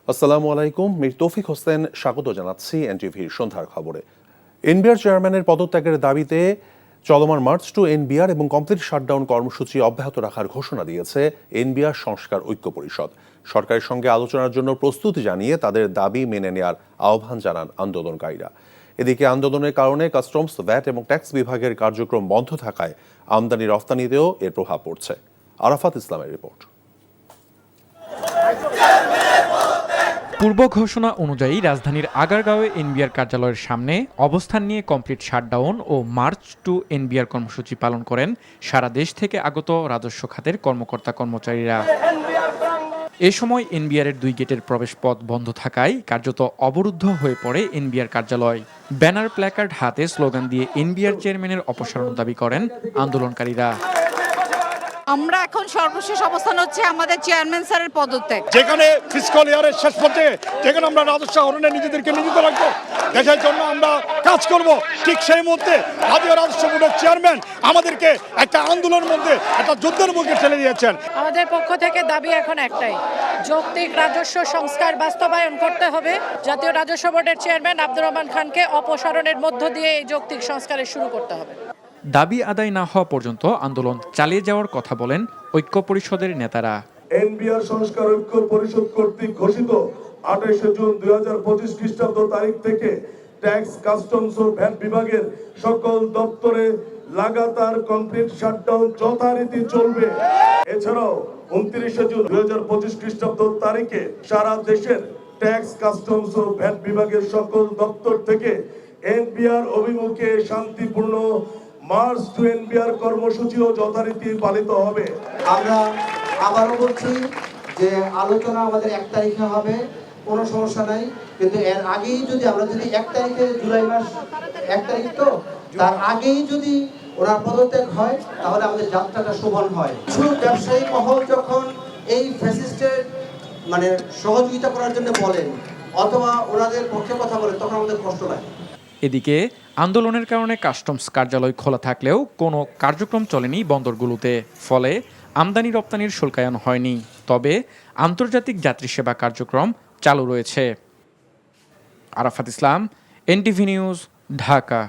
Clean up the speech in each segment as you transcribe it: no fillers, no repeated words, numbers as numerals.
আসসালামু আলাইকুম, মীর তৌফিক হোসেন স্বাগত জানাচ্ছি এনটিভির সন্ধ্যার খবরে। এনবিআর চেয়ারম্যানের পদত্যাগের দাবিতে চলমান মার্চ টু এনবিআর এবং কমপ্লিট শাটডাউন কর্মসূচি অব্যাহত রাখার ঘোষণা দিয়েছে এনবিআর সংস্কার ঐক্য পরিষদ। সরকারের সঙ্গে আলোচনার জন্য প্রস্তুতি জানিয়ে তাদের দাবি মেনে নেয়ার আহ্বান জানান আন্দোলনকারীরা। এদিকে আন্দোলনের কারণে কাস্টমস, ভ্যাট এবং ট্যাক্স বিভাগের কার্যক্রম বন্ধ থাকায় আমদানি রফতানিতেও এর প্রভাব পড়ছে। আরাফাত ইসলামের রিপোর্ট। পূর্ব ঘোষণা অনুযায়ী রাজধানীর আগারগাঁওয়ে এনবিআর কার্যালয়ের সামনে অবস্থান নিয়ে কমপ্লিট শাটডাউন ও মার্চ টু এনবিআর কর্মসূচি পালন করেন সারা দেশ থেকে আগত রাজস্ব খাতের কর্মকর্তা কর্মচারীরা। এ সময় এনবিআর এর 2 গেটের প্রবেশ পথ বন্ধ থাকায় কার্যত অবরুদ্ধ হয়ে পড়ে এনবিআর কার্যালয়। ব্যানার, প্ল্যাকার্ড হাতে স্লোগান দিয়ে এনবিআর চেয়ারম্যানের অপসারণ দাবি করেন আন্দোলনকারীরা। আমরা এখন সর্বশেষ অবস্থান হচ্ছে আমাদের চেয়ারম্যান স্যারের পদত্যাগ। যেখানে ফিসকাল ইয়ারের শেষ পর্যায়ে যেখানে আমরা রাজস্ব আহরণে নিজেদেরকে নিয়োজিত রাখবো, দেশের জন্য আমরা কাজ করব, ঠিক সেই মুহূর্তে জাতীয় রাজস্ব বোর্ডের চেয়ারম্যান আমাদেরকে একটা আন্দোলনের মধ্যে, একটা যুদ্ধের মুখে ঠেলে দিয়েছেন। আমাদের পক্ষ থেকে দাবি এখন একটাই, যৌক্তিক রাজস্ব সংস্কার বাস্তবায়ন করতে হবে। জাতীয় রাজস্ব বোর্ডের চেয়ারম্যান আব্দুর রহমান খানকে অপসারণের মধ্য দিয়ে এই যৌক্তিক সংস্কারের শুরু করতে হবে। দাবি আদায় না হওয়া পর্যন্ত আন্দোলন চালিয়ে যাওয়ার কথা বলেন ঐক্য পরিষদের নেতারা। এনবিআর সংস্কার ঐক্য পরিষদ কর্তৃক ঘোষিত 28 জুন 2025 খ্রিস্টাব্দ তারিখ থেকে ট্যাক্স, কাস্টমস ও ভ্যাট বিভাগের সকল দপ্তরে লাগাতার কমপ্লিট শাটডাউন যথারীতি চলবে। এছাড়াও 29 জুন 2025 খ্রিস্টাব্দ তারিখে সারা দেশের ট্যাক্স, কাস্টমস ও ভ্যাট বিভাগের সকল দপ্তর থেকে এনবিআর অভিমুখে শান্তিপূর্ণ মার্চ টু এনবিআর কর্মসূচিও যথারীতি পালিত হবে। আমরা আবারও বলছি যে আলোচনা আমাদের 1 তারিখে হবে, কোনো সমস্যা নাই, কিন্তু এর আগেই যদি আমরা 1 তারিখে, জুলাই মাস 1 তারিখ, তো তার আগেই যদি ওনার পদত্যাগ হয় তাহলে আমাদের যাত্রাটা শোভন হয়। শুধু ব্যবসায়ী মহল যখন এই ফ্যাসিস্টের সহযোগিতা করার জন্য বলেন অথবা ওনাদের পক্ষে কথা বলেন, তখন আমাদের কষ্ট লাগে। এদিকে আন্দোলনের কারণে কাস্টমস কার্যালয় খোলা থাকলেও কোনো কার্যক্রম চলেনি বন্দরগুলোতে, ফলে আমদানি রপ্তানির শুল্কায়ন হয়নি। তবে আন্তর্জাতিক যাত্রী সেবা কার্যক্রম চালু রয়েছে। আরাফাত ইসলাম, এনটিভি নিউজ, ঢাকা।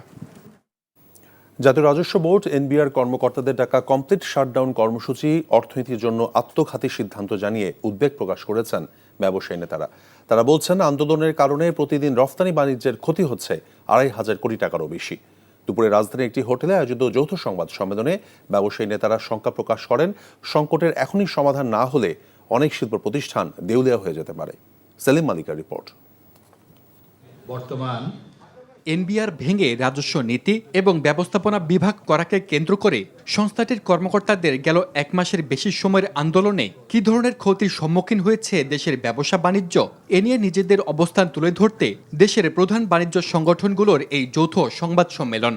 জাতীয় রাজস্ব বোর্ড এনবিআর কর্মকর্তাদের ডাকা কমপ্লিট শাটডাউন কর্মসূচি অর্থনীতির জন্য আত্মঘাতী সিদ্ধান্ত জানিয়ে উদ্বেগ প্রকাশ করেছেন ব্যবসায়ী নেতারা। তারা বলছেন, আন্দোলনের কারণে প্রতিদিন রফতানি বাণিজ্যের ক্ষতি হচ্ছে 2,500 কোটি টাকারও বেশি। দুপুরে রাজধানীর একটি হোটেলে আয়োজিত যৌথ সংবাদ সম্মেলনে ব্যবসায়ী নেতারা শঙ্কা প্রকাশ করেন, সংকটের এখনই সমাধান না হলে অনেক শিল্প প্রতিষ্ঠান দেউলিয়া হয়ে যেতে পারে। সেলিম মালিকের রিপোর্ট। বর্তমান এনবিআর ভেঙে রাজস্ব নীতি এবং ব্যবস্থাপনা বিভাগ করাকে কেন্দ্র করে সংস্থাটির কর্মকর্তাদের গেল 1 মাসের বেশি সময়ের আন্দোলনে কী ধরনের ক্ষতির সম্মুখীন হয়েছে দেশের ব্যবসা বাণিজ্য, এ নিয়ে নিজেদের অবস্থান তুলে ধরতে দেশের প্রধান বাণিজ্য সংগঠনগুলোর এই যৌথ সংবাদ সম্মেলন।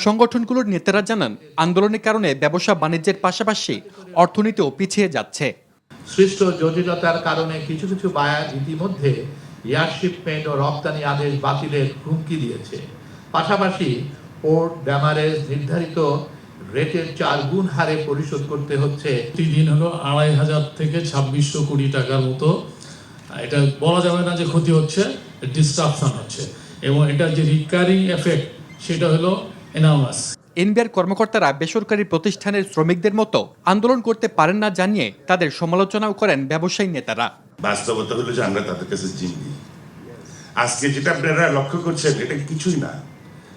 সংগঠনগুলোর নেতারা জানান, আন্দোলনের কারণে ব্যবসা বাণিজ্যের পাশাপাশি অর্থনীতিও পিছিয়ে যাচ্ছে। সৃষ্ট জটিলতার কারণে কিছু কিছু বায়ার ইতিমধ্যে এয়ার শিপমেন্ট ও রপ্তানি আদেশ বাতিলের হুমকি দিয়েছে। পাশাপাশি পোর্ট ড্যামারেজ নির্ধারিত রেটের 4 গুণ হারে পরিশোধ করতে হচ্ছে। প্রতিদিন হলো 2,500 থেকে 2,600 কোটি টাকার মতো, এটা বলা যাবে না যে ক্ষতি হচ্ছে, ডিস্ট্রাকশন হচ্ছে, এবং এটা যে রিকারিং এফেক্ট সেটা হলো এনার্মাস। এনবিআর কর্মকর্তারা বেসরকারি প্রতিষ্ঠানের শ্রমিকদের মতো আন্দোলন করতে পারেন না জানিয়ে তাদের সমালোচনাও করেন ব্যবসায়ী নেতারা। বাস্তবতা হলো যে আমরা তাদের কাছে জিম্মি। আজকে যেটা আপনারা লক্ষ্য করছেন এটা কিছুই না,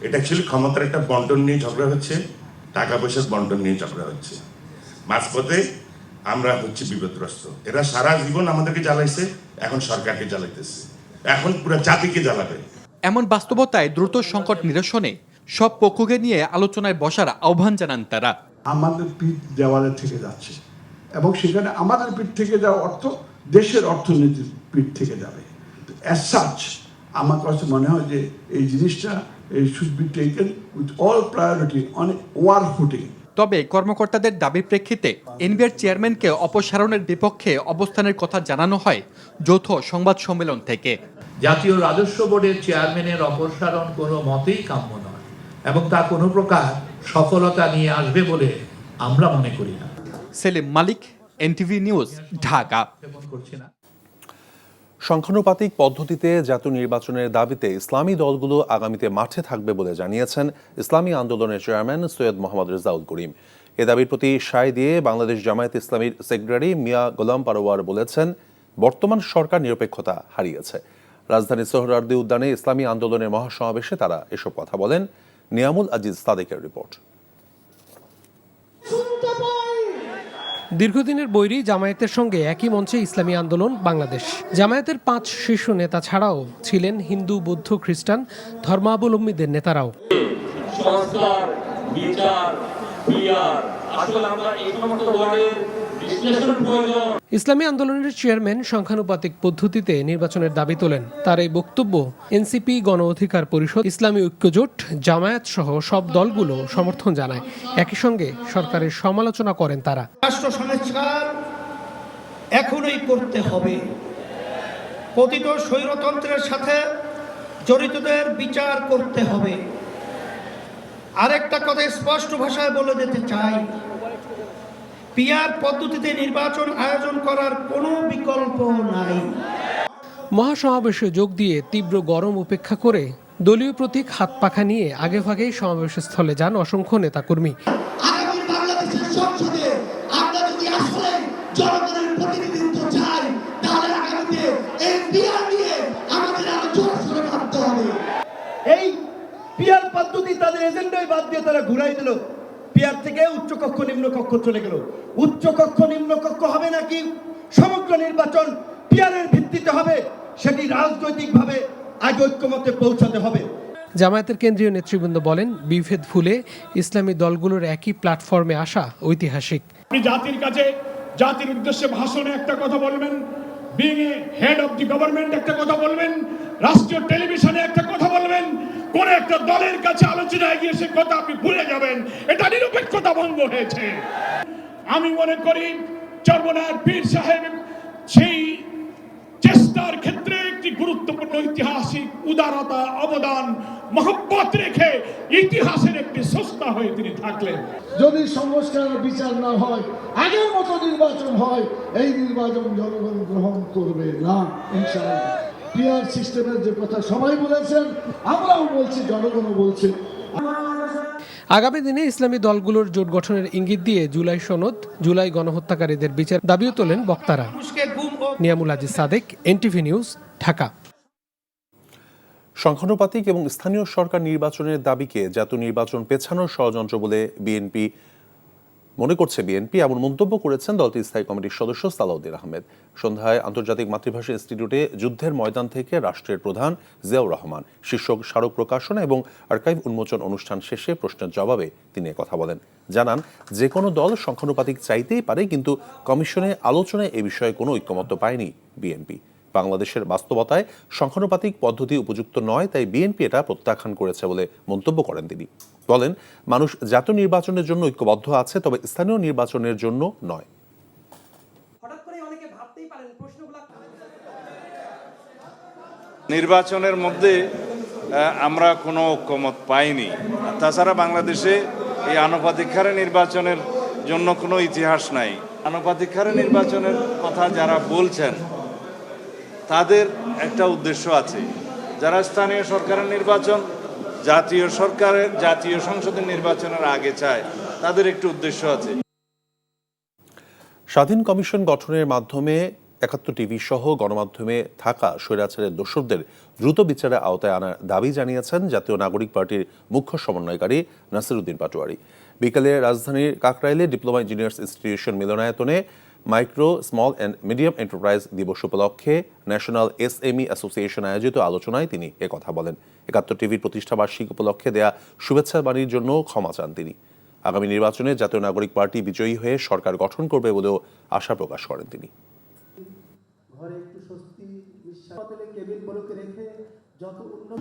এটা অ্যাকচুয়ালি ক্ষমতার একটা বন্টন নিয়ে ঝগড়া হচ্ছে, টাকা পয়সার বন্টন নিয়ে ঝগড়া হচ্ছে। মাঝপথে আমরা হচ্ছে বিপদগ্রস্ত। এরা সারা জীবন আমাদেরকে জ্বালাইছে, এখন সরকারকে জ্বালাইতেছে, এখন পুরো জাতিকে জ্বালাবে। এমন বাস্তবতায় দ্রুত সংকট নিরসনে সব পক্ষকে নিয়ে আলোচনায় বসার আহ্বান জানান তারা। আমাদের পিঠ দেওয়ালে থেকে যাচ্ছে, এবং সেখানে আমাদের পিঠ থেকে যাওয়া অর্থ দেশের অর্থনীতির পিঠ থেকে যাবে। অ্যাজ সাচ আমার কাছে মনে হয় যে এই জিনিসটা should be taken with all priority on war footing. তবে কর্মকর্তাদের দাবির প্রেক্ষিতে এনবিআর চেয়ারম্যানকে অপসারণের বিপক্ষে অবস্থানের কথা জানানো হয় যৌথ সংবাদ সম্মেলন থেকে। জাতীয় রাজস্ব বোর্ডের চেয়ারম্যানের অপসারণ কোনো মতেই কাম্য নয় এবং তা কোনো প্রকার সফলতা নিয়ে আসবে বলে আমরা মনে করি না। সেলিম মালিক, এনটিভি নিউজ, ঢাকা। সংখ্যানুপাতিক পদ্ধতিতে জাতীয় নির্বাচনের দাবিতে ইসলামী দলগুলো আগামীতে মাঠে থাকবে বলে জানিয়েছেন ইসলামী আন্দোলনের চেয়ারম্যান সৈয়দ মোহাম্মদ রেজাউল করিম। এ দাবির প্রতি সায় দিয়ে বাংলাদেশ জামায়াতে ইসলামীর সেক্রেটারি মিয়া গোলাম পারোয়ার বলেছেন, বর্তমান সরকার নিরপেক্ষতা হারিয়েছে। রাজধানীর সোহরাওয়ার্দী উদ্যানে ইসলামী আন্দোলনের মহাসমাবেশে তারা এসব কথা বলেন। নিয়ামুল আজিজ সাদেকের রিপোর্ট। দীর্ঘদিনের বৈরী জামায়াতের সঙ্গে একই মঞ্চে ইসলামী আন্দোলন বাংলাদেশ। জামায়াতের 5 শীর্ষ নেতা ছাড়াও ছিলেন হিন্দু, বৌদ্ধ, খ্রিস্টান ধর্মাবলম্বীদের নেতারাও। সংস্কার, বিচার, বিয়ার, আসলে আমরা এই সমস্ত ওয়ার্ডের বিশ্লেষণ প্রয়োজন। ইসলামী আন্দোলনের চেয়ারম্যান সংখ্যানুপাতিক পদ্ধতিতে নির্বাচনের দাবি তোলেন। তার এই বক্তব্য এনসিপি, গণ অধিকার পরিষদ, ইসলামী ঐক্যজোট, জামায়াত সহ সব দলগুলো সমর্থন জানায়। একই সঙ্গে সরকারের সমালোচনা করেন তারা। রাষ্ট্র সংস্কার এখনই করতে হবে। পতিত স্বৈরতন্ত্রের সাথে জড়িতদের বিচার করতে হবে। আরেকটা কথা স্পষ্ট ভাষায় বলে দিতে চাই, পিআর পদ্ধতিতে নির্বাচন আয়োজন করার কোনো বিকল্প নাই। মহাসমাবেশে যোগ দিয়ে তীব্র গরম উপেক্ষা করে দলীয় প্রতীক হাত পাখা নিয়ে আগেভাগেই সমাবেশ স্থলে যান অসংখ্য নেতাকর্মী। আগামী বাংলাদেশের সংসদে আমরা যদি আসলে জনগণের প্রতিনিধিত্ব চাই, তাহলে আগামীতে এই পিআর নিয়ে আমাদের আরো জোরসোরে ভাবতে হবে। এই পিআর পদ্ধতি তাদের এজেন্ডায় বাদ দিয়ে তারা ঘুরাই দিল। পিআর থেকে উচ্চকক্ষ নিম্নকক্ষ চলে গেল। উচ্চকক্ষ নিম্নকক্ষ হবে নাকি সমগ্র নির্বাচন পিআরের ভিত্তিতে হবে, সেটি রাজনৈতিকভাবে আগে ঐক্যমতে পৌঁছাতে হবে। জামায়াতের কেন্দ্রীয় নেতৃবৃন্দ বলেন, বিভেদ ভুলে ইসলামী দলগুলোর একই প্ল্যাটফর্মে আসা ঐতিহাসিক। আপনি জাতির কাছে, জাতির উদ্দেশ্যে ভাষণে একটা কথা বলবেন, being a head of the government একটা কথা বলবেন, রাষ্ট্রীয় টেলিভিশনে একটা কথা বলবেন, কোন একটা দলের কাছে আলোচনায় গিয়ে সে কথা আপনি ভুলে যাবেন। এটা নিরপেক্ষতা ভঙ্গ হয়েছে। আমি মনে করি চরমনার পীর সাহেব সেই চেষ্টার ক্ষেত্রে একটি গুরুত্বপূর্ণ ঐতিহাসিক উদারতা, অবদান, মহব্বত রেখে ইতিহাসের একটি স্রষ্টা হয়ে তিনি থাকলেন। যদি সংস্কার বিচার না হয়, আগের মতো নির্বাচন হয়, এই নির্বাচন জনগণ গ্রহণ করবে না ইনশাআল্লাহ। পিআর সিস্টেমের যে কথা সবাই বলেছেন, আমরাও বলছি, জনগণও বলছে। আগামী দিনে ইসলামী দলগুলোর জোট গঠনের ইঙ্গিত দিয়ে জুলাই সনদ, জুলাই গণহত্যাকারীদের বিচার দাবিও তোলেন বক্তারা। Niamul Aziz Sadek, NTV news, Dhaka. সংখ্যানুপাতিক এবং স্থানীয় সরকার নির্বাচনের দাবিকে জাতীয় নির্বাচন পেছানোর ষড়যন্ত্র বলে মনে করছে বিএনপি, এমন মন্তব্য করেছেন দলটির স্থায়ী কমিটির সদস্য সালাউদ্দিন আহমেদ। সন্ধ্যায় আন্তর্জাতিক মাতৃভাষা ইনস্টিটিউটে যুদ্ধের ময়দান থেকে রাষ্ট্রের প্রধান জিয়াউর রহমান শীর্ষক স্মারক প্রকাশনা এবং আর্কাইভ উন্মোচন অনুষ্ঠান শেষে প্রশ্নের জবাবে তিনি কথা বলেন। জানান, যে কোনো দল সংখ্যানুপাতিক চাইতেই পারে, কিন্তু কমিশনে আলোচনায় এ বিষয়ে কোনো ঐক্যমত্য পায়নি বিএনপি। বাংলাদেশের বাস্তবতায় সংখ্যানুপাতিক পদ্ধতি উপযুক্ত নয়, তাই বিএনপি এটা প্রত্যাখ্যান করেছে বলে মন্তব্য করেন তিনি। বলেন, মানুষ জাতীয় নির্বাচনের জন্য ঐক্যবদ্ধ আছে, তবে স্থানীয় নির্বাচনের জন্য নয়। নির্বাচনের মধ্যে আমরা কোনো ঐক্যমত পাইনি। তাছাড়া বাংলাদেশে এই আনুপাতিক হারে নির্বাচনের জন্য কোনো ইতিহাস নাই। আনুপাতিক হারে নির্বাচনের কথা যারা বলছেন তাদের একটা উদ্দেশ্য আছে। যারা স্থানীয় সরকারের নির্বাচন জাতীয় সংসদের নির্বাচনের আগে চায়, তাদের একটু উদ্দেশ্য আছে। স্বাধীন কমিশন গঠনের মাধ্যমে ৭১ টিভি সহ গণমাধ্যমে থাকা স্বৈরাচারের দোষরদের দ্রুত বিচারে আওতায় আনার দাবি জানিয়েছেন জাতীয় নাগরিক পার্টির মুখ্য সমন্বয়কারী নাসিরউদ্দিন পাটোয়ারি। বিকেলে রাজধানীর কাকরাইলে ডিপ্লোমা ইঞ্জিনিয়ার্স ইনস্টিটিউশন মিলনায়তনে micro, small and medium enterprise দিবস উপলক্ষে ন্যাশনাল এসএমই অ্যাসোসিয়েশন আয়োজিত আলোচনায় তিনি একথা বলেন। ৭১ টিভির প্রতিষ্ঠা বার্ষিকী উপলক্ষে দেয়া শুভেচ্ছা বাণীর জন্য ক্ষমা চান তিনি। আগামী নির্বাচনে জাতীয় নাগরিক পার্টি বিজয়ী হয়ে সরকার গঠন করবে বলেও আশা প্রকাশ করেন তিনি।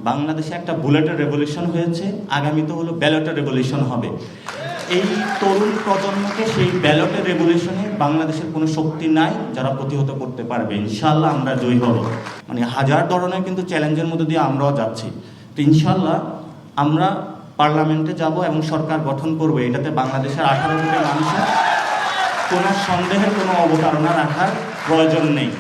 বাংলাদেশে একটা বুলেটের রেভলিউশন হয়েছে, আগামীতে হলো ব্যালটের রেভলিউশন হবে। এই তরুণ প্রজন্মকে সেই ব্যালটের রেভলিউশনে বাংলাদেশের কোনো শক্তি নাই যারা প্রতিহত করতে পারবে। ইনশাআল্লাহ আমরা জয়ী হব। মানে হাজার ধরনের কিন্তু চ্যালেঞ্জের মধ্যে দিয়ে আমরাও যাচ্ছি। তো ইনশাআল্লাহ আমরা পার্লামেন্টে যাব এবং সরকার গঠন করবে। এটাতে বাংলাদেশের 18 কোটি মানুষের কোনো সন্দেহের কোনো অবতারণা রাখার প্রয়োজন নেই।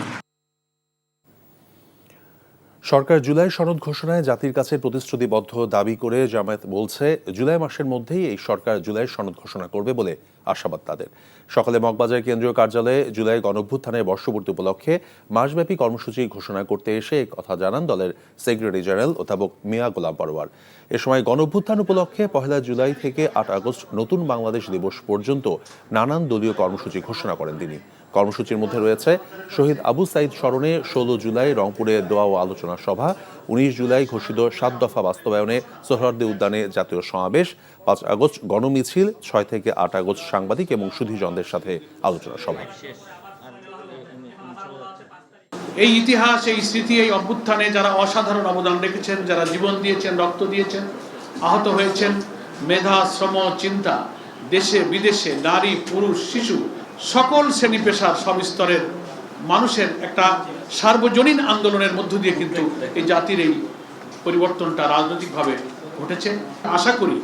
সরকার জুলাই সনদ ঘোষণায় জাতির কাছে প্রতিশ্রুতিবদ্ধ দাবি করে জামায়াত বলছে জুলাই মাসের মধ্যেই এই সরকার জুলাই সনদ ঘোষণা করবে বলে আশাবাদ তাদের। সকালে মগবাজার কেন্দ্রীয় কার্যালয়ে জুলাই গণঅভ্যুত্থানের বর্ষপূর্তি উপলক্ষে মাসব্যাপী কর্মসূচি ঘোষণা করতে এসে কথা জানান দলের সেক্রেটারি জেনারেল অধ্যাপক মিয়া গোলাম পরোয়ার। এ সময় গণঅভ্যুত্থান উপলক্ষে 1 জুলাই থেকে 8 আগস্ট নতুন বাংলাদেশ দিবস পর্যন্ত নানান দলীয় কর্মসূচি ঘোষণা করেন তিনি। কর্মসূচির মধ্যে রয়েছে শহীদ আবু সাইদ স্মরণে 16 জুলাই রংপুরে দোয়া ও আলোচনা সভা, 19 জুলাই ঘোষিত 7 দফা বাস্তবায়নে সোহরাওয়ার্দী উদ্যানে জাতীয় সমাবেশ, 5 আগস্ট গণমিছিল, 6 থেকে 8 আগস্ট সাংবাদিক এবং সুধীজনদের সাথে আলোচনা সভা। এই ইতিহাস, এই স্মৃতি, এই অভ্যুত্থানে যারা অসাধারণ অবদান রেখেছেন, যারা জীবন দিয়েছেন, রক্ত দিয়েছেন, আহত হয়েছেন, মেধা, শ্রম, চিন্তা, দেশে বিদেশে নারী, পুরুষ, শিশু, সকল শ্রেণী পেশার সব স্তরের মানুষের একটা সার্বজনীন আন্দোলনের মধ্য দিয়ে কিন্তু এই জাতির এই পরিবর্তনটা রাজনৈতিকভাবে ঘটেছে। আশা করি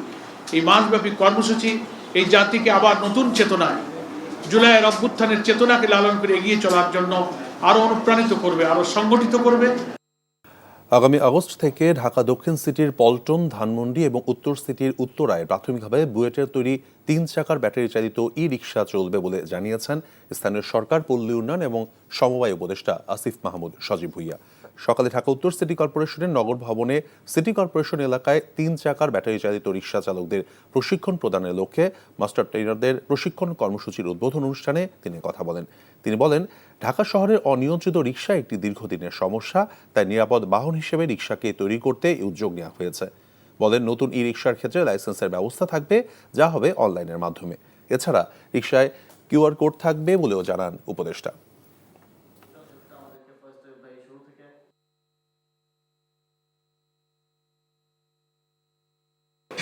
এই মাসব্যাপী কর্মসূচি এই জাতিকে আবার নতুন চেতনায়, জুলাইয়ের অভ্যুত্থানের চেতনাকে লালন করে এগিয়ে চলার জন্য আরো অনুপ্রাণিত করবে, আরো সংগঠিত করবে। আগামী আগস্ট থেকে ঢাকা দক্ষিণ সিটির পল্টন, ধানমন্ডি এবং উত্তর সিটির উত্তরায় প্রাথমিকভাবে বুয়েটের তৈরি 3 চাকার ব্যাটারি চালিত ই রিক্সা চলবে বলে জানিয়েছেন স্থানীয় সরকার, পল্লী উন্নয়ন এবং সমবায় উপদেষ্টা আসিফ মাহমুদ সজীব ভুইয়া। সকালে ঢাকা উত্তর সিটি কর্পোরেশনের নগর ভবনে সিটি কর্পোরেশন এলাকায় 3 চাকার ব্যাটারি চালিত রিক্সা চালকদের প্রশিক্ষণ প্রদানের লক্ষ্যে মাস্টার ট্রেনারদের প্রশিক্ষণ কর্মসূচির উদ্বোধন অনুষ্ঠানে তিনি কথা বলেন। তিনি বলেন, ঢাকা শহরের অনিয়ন্ত্রিত রিক্সা একটি দীর্ঘদিনের সমস্যা, তাই নিরাপদ বাহন হিসেবে রিক্সাকে তৈরি করতে এই উদ্যোগ নেওয়া হয়েছে। বলেন, নতুন ই রিক্সার ক্ষেত্রে লাইসেন্সের ব্যবস্থা থাকবে, যা হবে অনলাইনের মাধ্যমে। এছাড়া রিক্সায় QR কোড থাকবে বলেও জানান উপদেষ্টা।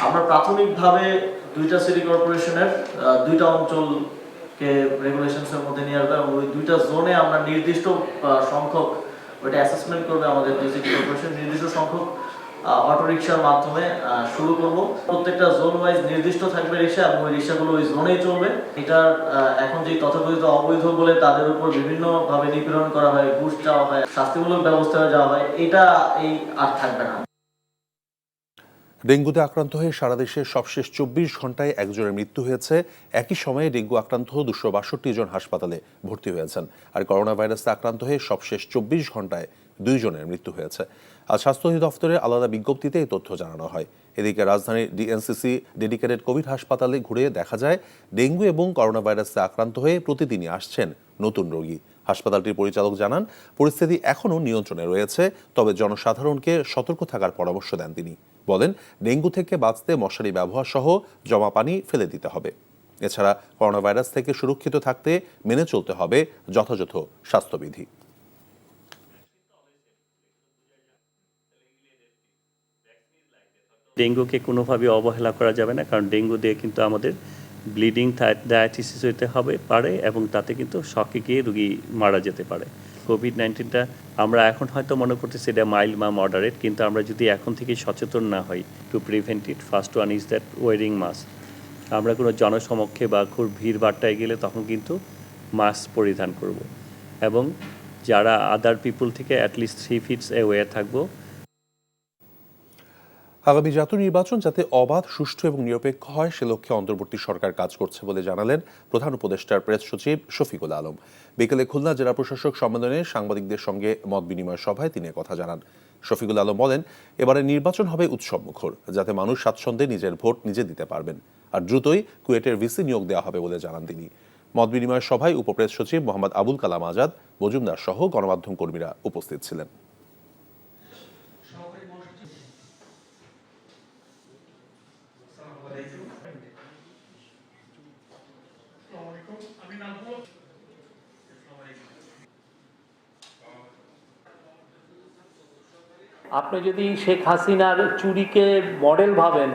আমরা প্রাথমিকভাবে 2টা সিটি কর্পোরেশনের 2টা অঞ্চলকে রেগুলেশনসের মধ্যে নিয়ে আসবো এবং ওই 2টা জোনে আমরা নির্দিষ্ট সংখ্যক ওইটা অ্যাসেসমেন্ট করবে আমাদের সিটি কর্পোরেশন, নির্দিষ্ট সংখ্যক অটোরিকশার মাধ্যমে শুরু করব। প্রত্যেকটা জোন ওয়াইজ নির্দিষ্ট থাকবে রিক্সা এবং ওই রিক্সাগুলো ওই জোনেই চলবে। এটার এখন যে তথাকথিত অবৈধ বলে তাদের উপর বিভিন্নভাবে নিপীড়ন করা হয়, ঘুষ চাওয়া হয়, শাস্তিমূলক ব্যবস্থা যাওয়া হয়, এটা এই আর থাকবে না। ডেঙ্গুতে আক্রান্ত হয়ে সারা দেশে সবশেষ 24 ঘন্টায় একজনের মৃত্যু হয়েছে। একই সময়ে ডেঙ্গু আক্রান্ত 262 জন হাসপাতালে ভর্তি হয়েছেন। আর করোনা ভাইরাসে আক্রান্ত হয়ে সবশেষ 24 ঘন্টায় 2 জনের মৃত্যু হয়েছে। আজ স্বাস্থ্য অধিদপ্তরের আলাদা বিজ্ঞপ্তিতে এই তথ্য জানানো হয়। এদিকে রাজধানীর ডিএনসিসি ডেডিকেটেড কোভিড হাসপাতালে ঘুরে দেখা যায় ডেঙ্গু এবং করোনা ভাইরাসে আক্রান্ত হয়ে প্রতিদিনই আসছেন নতুন রোগী। হাসপাতালটির পরিচালক জানান, পরিস্থিতি এখনও নিয়ন্ত্রণে রয়েছে, তবে জনসাধারণকে সতর্ক থাকার পরামর্শ দেন তিনি। বলেন, ডেঙ্গু থেকে বাঁচতে মশারি ব্যবহার সহ জমা পানি ফেলে দিতে হবে। এছাড়া করোনা ভাইরাস থেকে সুরক্ষিত থাকতে মেনে চলতে হবে যথাযথ স্বাস্থ্যবিধি। ডেঙ্গুকে কোনোভাবে অবহেলা করা যাবে না, কারণ ডেঙ্গু দিয়ে কিন্তু আমাদের ব্লিডিং, ডায়াটিসিস হতে পারে এবং তাতে কিন্তু শকে গিয়ে রুগী মারা যেতে পারে। কোভিড-19টা আমরা এখন হয়তো মনে করতেছি এটা মাইল্ড বা মডারেট, কিন্তু আমরা যদি এখন থেকে সচেতন না হই to prevent it, first one is that wearing mask. আমরা কোনো জনসমক্ষে বা খুব ভিড়ভাট্টায় গেলে তখন কিন্তু মাস্ক পরিধান করব এবং যারা আদার পিপুল থেকে অ্যাটলিস্ট 3 feet অ্যাওয়ে থাকবো। আগামী জাতীয় নির্বাচন যাতে অবাধ, সুষ্ঠু এবং নিরপেক্ষ হয় সে লক্ষ্যে অন্তর্বর্তী সরকার কাজ করছে বলে জানালেন প্রধান উপদেষ্টার প্রেস সচিব শফিকুল আলম। বিকেলে খুলনা জেলা প্রশাসক সম্মেলনে সাংবাদিকদের সঙ্গে মত বিনিময় সভায় তিনি কথা জানান। শফিকুল আলম বলেন, এবারে নির্বাচন হবে উৎসবমুখর, যাতে মানুষ স্বাচ্ছন্দ্যে নিজের ভোট নিজে দিতে পারবেন। আর দ্রুতই কুয়েটের ভিসি নিয়োগ দেওয়া হবে বলে জানান তিনি। মত বিনিময় সভায় উপপ্রেস সচিব মোহাম্মদ আবুল কালাম আজাদ মজুমদার সহ গণমাধ্যম কর্মীরা উপস্থিত ছিলেন। আপনি যদি শেখ হাসিনার চুরিকে মডেল ভাবেন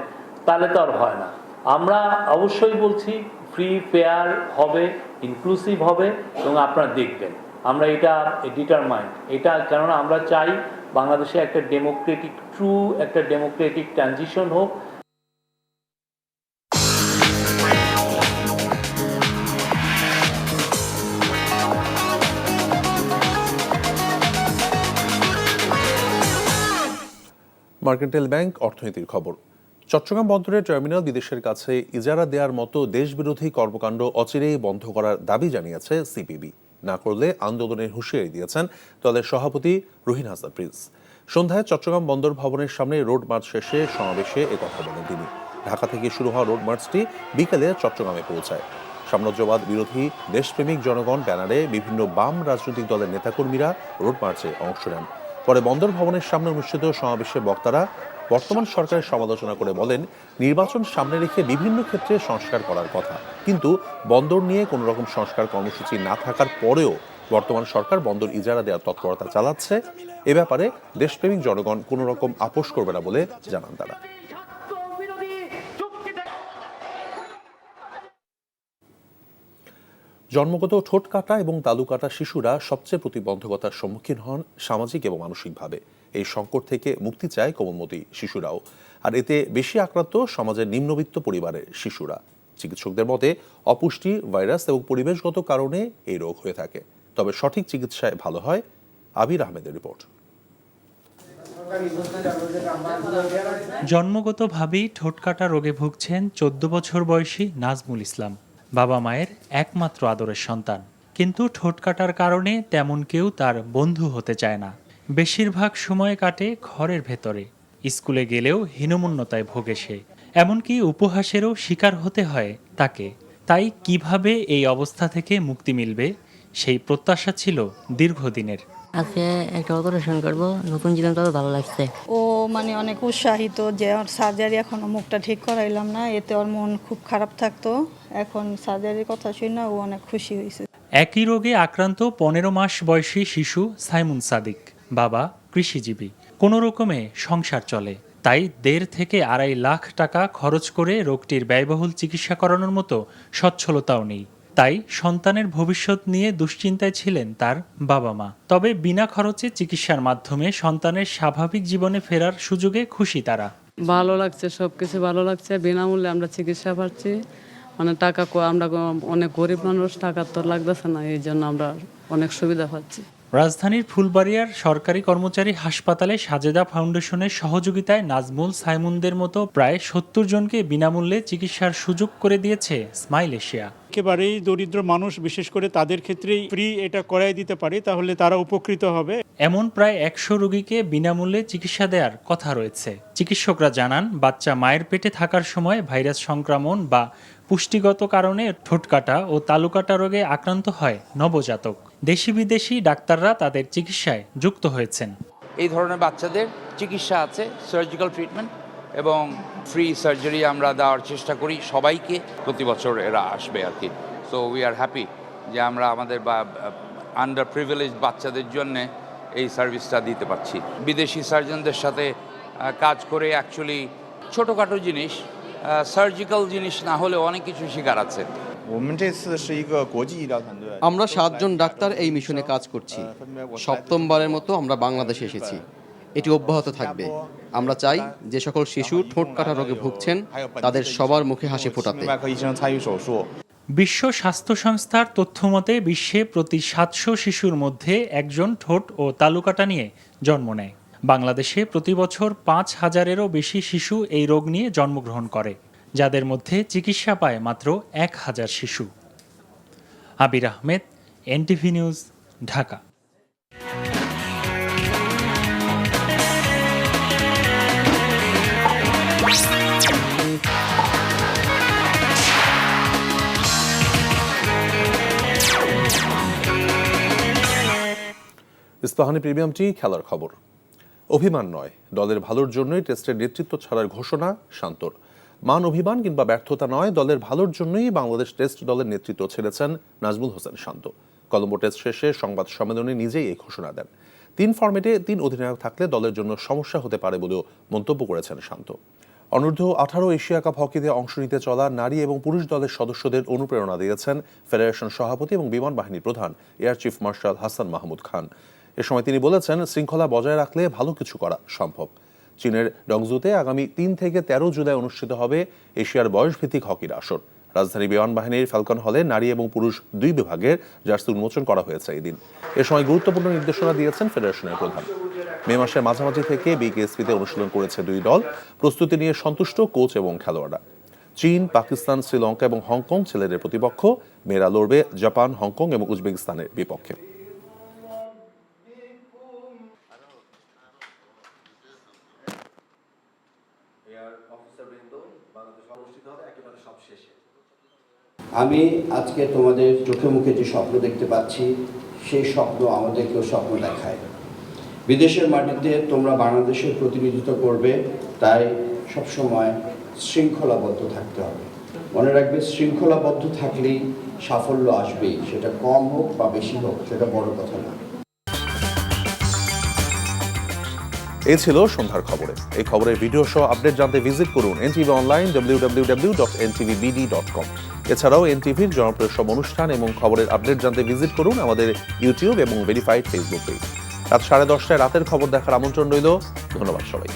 তাহলে তো আর হয় না। আমরা অবশ্যই বলছি ফ্রি, ফেয়ার হবে, ইনক্লুসিভ হবে এবং আপনারা দেখবেন আমরা এটা ডিটারমাইন্ড। এটা কেননা আমরা চাই বাংলাদেশে একটা ডেমোক্রেটিক, ট্রু একটা ডেমোক্রেটিক ট্রানজিশন হোক। মার্কেন্টাইল ব্যাংক অর্থনীতির খবর। চট্টগ্রাম বন্দরের টার্মিনাল বিদেশের কাছে ইজারা দেওয়ার মতো দেশবিরোধী কর্মকাণ্ড অচিরেই বন্ধ করার দাবি জানিয়েছে সিপিবি। না করলে আন্দোলনের হুঁশিয়ারি দিয়েছেন দলের সভাপতি রুহিন হাসান প্রিন্স। সন্ধ্যায় চট্টগ্রাম বন্দর ভবনের সামনে রোড মার্চ শেষে সমাবেশে একথা বলেন তিনি। ঢাকা থেকে শুরু হওয়া রোড মার্চটি বিকেলে চট্টগ্রামে পৌঁছায়। সাম্রাজ্যবাদ বিরোধী দেশপ্রেমিক জনগণ ব্যানারে বিভিন্ন বাম রাজনৈতিক দলের নেতাকর্মীরা রোড মার্চে অংশ নেন। পরে বন্দর ভবনের সামনে অনুষ্ঠিত সমাবেশে বক্তারা বর্তমান সরকারের সমালোচনা করে বলেন, নির্বাচন সামনে রেখে বিভিন্ন ক্ষেত্রে সংস্কার করার কথা, কিন্তু বন্দর নিয়ে কোনো রকম সংস্কার কর্মসূচি না থাকার পরেও বর্তমান সরকার বন্দর ইজারা দেওয়ার তৎপরতা চালাচ্ছে। এ ব্যাপারে দেশপ্রেমিক জনগণ কোনো রকম আপোষ করবে না বলে জানান তারা। জন্মগত ঠোঁট কাটা এবং তালু কাটা শিশুরা সবচেয়ে প্রতিবন্ধকতার সম্মুখীন হন সামাজিক এবং মানসিকভাবে। এই সংকট থেকে মুক্তি চায় কোমলমতি শিশুরাও। আর এতে বেশি আক্রান্ত সমাজের নিম্নবিত্ত পরিবারের শিশুরা। চিকিৎসকদের মতে অপুষ্টি, ভাইরাস এবং পরিবেশগত কারণে এই রোগ হয়ে থাকে। তবে সঠিক চিকিৎসায় ভালো হয়। আবির আহমেদের রিপোর্ট। জন্মগতভাবেই ঠোঁটকাটা রোগে ভুগছেন 14 বছর বয়সী নাজমুল ইসলাম। বাবা মায়ের একমাত্র আদরের সন্তান, কিন্তু ঠোঁটকাটার কারণে তেমন কেউ তার বন্ধু হতে চায় না। বেশিরভাগ সময় কাটে ঘরের ভেতরে। স্কুলে গেলেও হীনমন্যতায় ভোগে সে, এমনকি উপহাসেরও শিকার হতে হয় তাকে। তাই কিভাবে এই অবস্থা থেকে মুক্তি মিলবে, সেই প্রত্যাশা ছিল দীর্ঘদিনের। আজকে একটা অপারেশন করবো, নতুন জীবন পাবো, ভালো লাগছে। ও মানে অনেক উৎসাহিত যে ওর সার্জারি, এখনো মুখটা ঠিক করাইলাম না, এতে ওর মন খুব খারাপ থাকতো। এখন সার্জারির কথা শুনে ও অনেক খুশি হয়েছে। একই রোগে আক্রান্ত 15 মাস বয়সী শিশু সাইমুন সাদিক। বাবা কৃষিজীবী, কোনো রকমে সংসার চলে। তাই 1.5 থেকে 2.5 লাখ টাকা খরচ করে রোগটির ব্যয়বহুল চিকিৎসা করানোর মতো সচ্ছলতাও নেই। তাই সন্তানের ভবিষ্যৎ নিয়ে দুশ্চিন্তায় ছিলেন তার বাবা মা। তবে বিনা খরচে চিকিৎসার মাধ্যমে সন্তানের স্বাভাবিক জীবনে ফেরার সুযোগে খুশি তারা। ভালো লাগছে, সবকিছু ভালো লাগছে। বিনামূল্যে আমরা চিকিৎসা পাচ্ছি। মানে টাকা আমরা অনেক গরিব মানুষ, টাকা তো লাগতেছে না, এই জন্য আমরা অনেক সুবিধা পাচ্ছি। রাজধানীর ফুলবাড়িয়ার সরকারি কর্মচারী হাসপাতালে সাজেদা ফাউন্ডেশনের সহযোগিতায় নাজমুল, সাইমুনদের মতো প্রায় 70 জনকে বিনামূল্যে চিকিৎসার সুযোগ করে দিয়েছে স্মাইল এশিয়া। একেবারেই দরিদ্র মানুষ, বিশেষ করে তাদের ক্ষেত্রেই ফ্রি এটা করাই দিতে পারি, তাহলে তারা উপকৃত হবে। এমন প্রায় 100 রোগীকে বিনামূল্যে চিকিৎসা দেওয়ার কথা রয়েছে। চিকিৎসকরা জানান, বাচ্চা মায়ের পেটে থাকার সময় ভাইরাস সংক্রমণ বা পুষ্টিগত কারণে ঠোঁটকাটা ও তালুকাটা রোগে আক্রান্ত হয় নবজাতক। দেশি বিদেশি ডাক্তাররা তাদের চিকিৎসায় যুক্ত হয়েছেন। এই ধরনের বাচ্চাদের চিকিৎসা আছে, সার্জিক্যাল ট্রিটমেন্ট এবং ফ্রি সার্জারি আমরা দেওয়ার চেষ্টা করি সবাইকে। প্রতি বছর এরা আসবে আর কি। সো উই আর হ্যাপি যে আমরা আমাদের আন্ডার প্রিভিলেজ বাচ্চাদের জন্য এই সার্ভিসটা দিতে পারছি। বিদেশি সার্জনদের সাথে কাজ করে অ্যাকচুয়ালি ছোটোখাটো জিনিস, সার্জিক্যাল জিনিস না হলে অনেক কিছু শেখার আছে। আমরা 7 জন ডাক্তার এই মিশনে কাজ করছি। 7মবারের মতো আমরা বাংলাদেশে এসেছি। এটি অব্যাহত থাকবে। আমরা চাই যে সকল শিশু ঠোঁট কাটা রোগে ভুগছেন তাদের সবার মুখে হাসি ফোটাতে। বিশ্ব স্বাস্থ্য সংস্থার তথ্যমতে বিশ্বে প্রতি 700 শিশুর মধ্যে একজন ঠোঁট ও তালুকাটা নিয়ে জন্ম নেয়। বাংলাদেশে প্রতি বছর 5000-এরও বেশি শিশু এই রোগ নিয়ে জন্মগ্রহণ করে, যাদের মধ্যে চিকিৎসা পায় মাত্র 1000 শিশু। আবির আহমেদ, এনটিভি নিউজ, ঢাকা। ইস্পাহানি প্রিমিয়ামটি খেলার খবর। অভিমান নয়, দলের ভালোর জন্যই টেস্টের নেতৃত্ব ছাড়ার ঘোষণা শান্তর। মান অভিমান কিংবা ব্যর্থতা নয়, দলের ভালোর জন্যই বাংলাদেশ টেস্ট দলের নেতৃত্ব ছেড়েছেন নাজমুল হোসেন শান্ত। কলম্বো টেস্ট শেষে সংবাদ সম্মেলনে নিজেই এই ঘোষণা দেন। 3 ফরম্যাটে 3 অধিনায়ক থাকলে দলের জন্য সমস্যা হতে পারে বলেও মন্তব্য করেছেন শান্ত। অনূর্ধ্ব 18 এশিয়া কাপ হকিতে অংশ নিতে চলা নারী এবং পুরুষ দলের সদস্যদের অনুপ্রেরণা দিয়েছেন ফেডারেশন সভাপতি এবং বিমান বাহিনী প্রধান air chief marshal Hasan Mahmud Khan. এ সময় তিনি বলেছেন, শৃঙ্খলা বজায় রাখলে ভালো কিছু করা সম্ভব। চীনের ডংজুতে আগামী 3 থেকে 13 জুলাই অনুষ্ঠিত হবে এশিয়ার বয়সভিত্তিক হকির আসর। রাজধানী বিমান বাহিনীর ফ্যালকন হলে নারী এবং পুরুষ 2 বিভাগের জার্সি উন্মোচন করা হয়েছে এদিন। এ সময় গুরুত্বপূর্ণ নির্দেশনা দিয়েছেন ফেডারেশনের প্রধান। মে মাসের মাঝামাঝি থেকে বিকেএসপিতে অনুশীলন করেছে দুই দল। প্রস্তুতি নিয়ে সন্তুষ্ট কোচ এবং খেলোয়াড়রা। চীন, পাকিস্তান, শ্রীলঙ্কা এবং হংকং ছেলেদের প্রতিপক্ষ। মেয়েরা লড়বে জাপান, হংকং এবং উজবেকিস্তানের বিপক্ষে। আমি আজকে তোমাদের চোখে মুখে যে স্বপ্ন দেখতে পাচ্ছি, সেই স্বপ্ন আমাদেরকেও স্বপ্ন দেখায়। বিদেশের মাটিতে তোমরা বাংলাদেশের প্রতিনিধিত্ব করবে, তাই সবসময় শৃঙ্খলাবদ্ধ থাকতে হবে। মনে রাখবে, শৃঙ্খলাবদ্ধ থাকলেই সাফল্য আসবেই, সেটা কম হোক বা বেশি হোক, সেটা বড় কথা না। এই ছিল সন্ধ্যার খবরে। এই খবরের ভিডিও সহ আপডেট জানতে ভিজিট করুন এনটিভি অনলাইন www.ntvbd.com। এছাড়াও এনটিভির জনপ্রিয় সব অনুষ্ঠান এবং খবরের আপডেট জানতে ভিজিট করুন আমাদের ইউটিউব এবং ভেরিফাইড ফেসবুক পেজ। রাত 10:30টায় রাতের খবর দেখার আমন্ত্রণ রইল। ধন্যবাদ সবাই।